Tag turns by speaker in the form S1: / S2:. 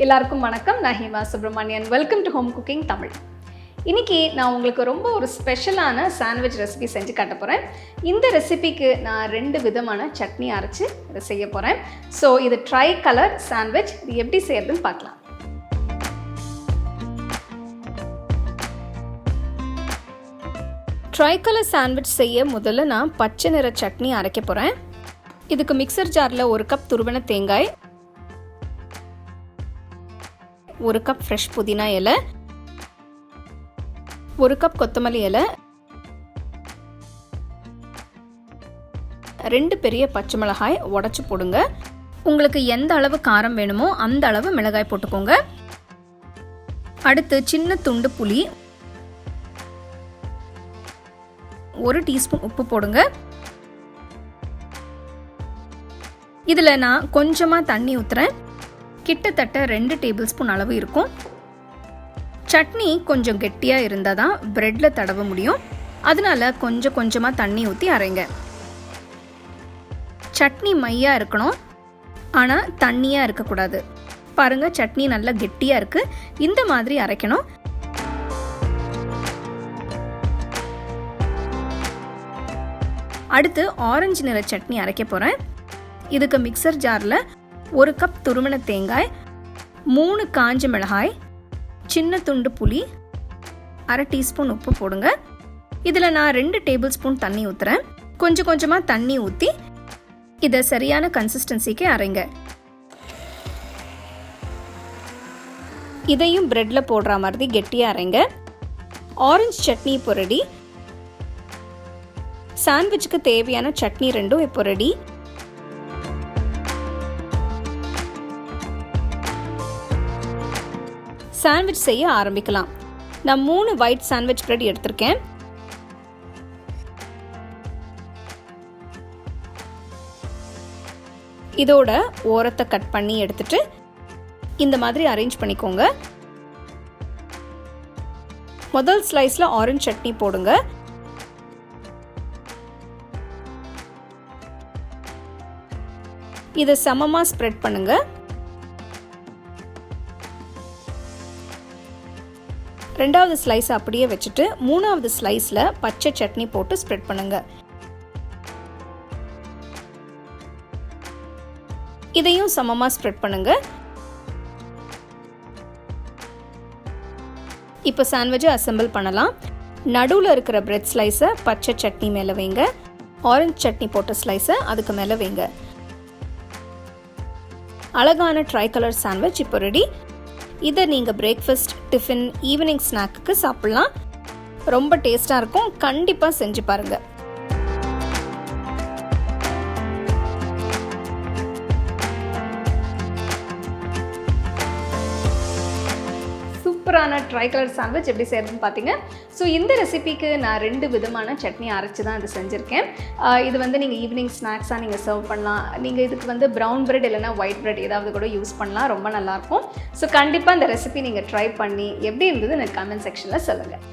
S1: எல்லாருக்கும் வணக்கம். நான் Hema Subramanian. Welcome to home cooking Tamil. இன்றைக்கி நான் உங்களுக்கு ரொம்ப ஒரு ஸ்பெஷலான சாண்ட்விச் ரெசிபி செஞ்சு காட்ட போகிறேன். இந்த ரெசிபிக்கு நான் 2 விதமான சட்னி அரைச்சி இதை செய்ய போகிறேன். ஸோ இது ட்ரை கலர் சாண்ட்விச். இது எப்படி செய்யறதுன்னு பார்க்கலாம். ட்ரை கலர் சாண்ட்விச் செய்ய முதல்ல நான் பச்சை நிற சட்னி அரைக்க போகிறேன். இதுக்கு மிக்சர் ஜாரில் 1 கப் துருவன தேங்காய், 1 கப் ஃப்ரெஷ் புதினா இலை, 1 கப் கொத்தமல்லி இலை, 2 பெரிய பச்சை மிளகாய் உடைச்சு போடுங்க. உங்களுக்கு எந்த அளவு காரம் வேணுமோ அந்த அளவு மிளகாய் போட்டுக்கோங்க. அடுத்து சின்ன துண்டு புளி, 1 டீஸ்பூன் உப்பு போடுங்க. இதில் நான் கொஞ்சமாக தண்ணி ஊற்றுறேன். கிட்டத்தட்ட 2 டேபிள் ஸ்பூன் அளவு இருக்கும். சட்னி கொஞ்சம் கெட்டியாக இருந்தால் தான் ப்ரெட்டில் தடவ முடியும். அதனால கொஞ்சமாக தண்ணி ஊற்றி அரைங்க. சட்னி மையாக இருக்கணும், ஆனால் தண்ணியாக இருக்கக்கூடாது. பாருங்கள், சட்னி நல்லா கெட்டியாக இருக்குது. இந்த மாதிரி அரைக்கணும். அடுத்து ஆரஞ்சு நிற சட்னி அரைக்க போகிறேன். இதுக்கு மிக்சர் ஜாரில் 1 கப் துருவன தேங்காய், 3 காஞ்ச மிளகாய், சின்ன துண்டு புளி, 1/2 டீஸ்பூன் உப்பு போடுங்க. இதில் நான் 2 டேபிள் ஸ்பூன் தண்ணி ஊற்றுறேன். கொஞ்சமாக தண்ணி ஊற்றி இதை சரியான கன்சிஸ்டன்சிக்கு அரைங்க. இதையும் ப்ரெட்டில் போடுற மாதிரி கெட்டியாக அரைங்க. ஆரஞ்சு சட்னி இப்போ ரெடி. சாண்ட்விச்சுக்கு தேவையான சட்னி 2 இப்போ ரெடி. சாண்ட்விச் செய்ய ஆரம்பிக்கலாம். நான் 3 ஒயிட் சாண்ட்விச் பிரெட் எடுத்திருக்கேன். இதோட ஓரத்தை கட் பண்ணி எடுத்துட்டு இந்த மாதிரி அரேஞ்ச் பண்ணிக்கோங்க. முதல் ஸ்லைஸில் ஆரஞ்சு சட்னி போடுங்க. இதை சமமாக ஸ்ப்ரெட் பண்ணுங்க. ரெண்டாவது ஸ்லைஸ் அப்படியே வச்சுட்டு 3வது ஸ்லைஸில் பச்சை சட்னி போட்டு ஸ்ப்ரெட் பண்ணுங்க. இதையும் சமமாக ஸ்ப்ரெட் பண்ணுங்க. இப்போ சாண்ட்விச்சை அசெம்பிள் பண்ணலாம். நடுவில் இருக்கிற பிரெட் ஸ்லைஸை பச்சை சட்னி மேலே வைங்க. ஆரஞ்சு சட்னி போட்ட ஸ்லைஸை அதுக்கு மேலே வைங்க. அழகான ட்ரை கலர் சாண்ட்விச் இப்போ ரெடி. இதை நீங்கள் பிரேக்ஃபாஸ்ட், டிஃபன், ஈவினிங் ஸ்நாக்குக்கு சாப்பிட்லாம். ரொம்ப டேஸ்டாக இருக்கும். கண்டிப்பாக செஞ்சு பாருங்கள். சூப்பரான ட்ரை கலர் சாண்ட்விச் எப்படி செய்யறதுன்னு பார்த்தீங்க. ஸோ இந்த ரெசிபிக்கு நான் 2 விதமான சட்னி அரைச்சி தான் இது செஞ்சுருக்கேன். இது வந்து நீங்கள் ஈவினிங் ஸ்நாக்ஸாக நீங்கள் சர்வ் பண்ணலாம். நீங்கள் இதுக்கு வந்து ப்ரௌன் பிரெட் இல்லைனா ஒயிட் பிரெட் ஏதாவது கூட யூஸ் பண்ணலாம். ரொம்ப நல்லாயிருக்கும். ஸோ கண்டிப்பாக இந்த ரெசிபி நீங்கள் ட்ரை பண்ணி எப்படி இருந்தது எனக்கு கமெண்ட் செக்ஷனில் சொல்லுங்கள்.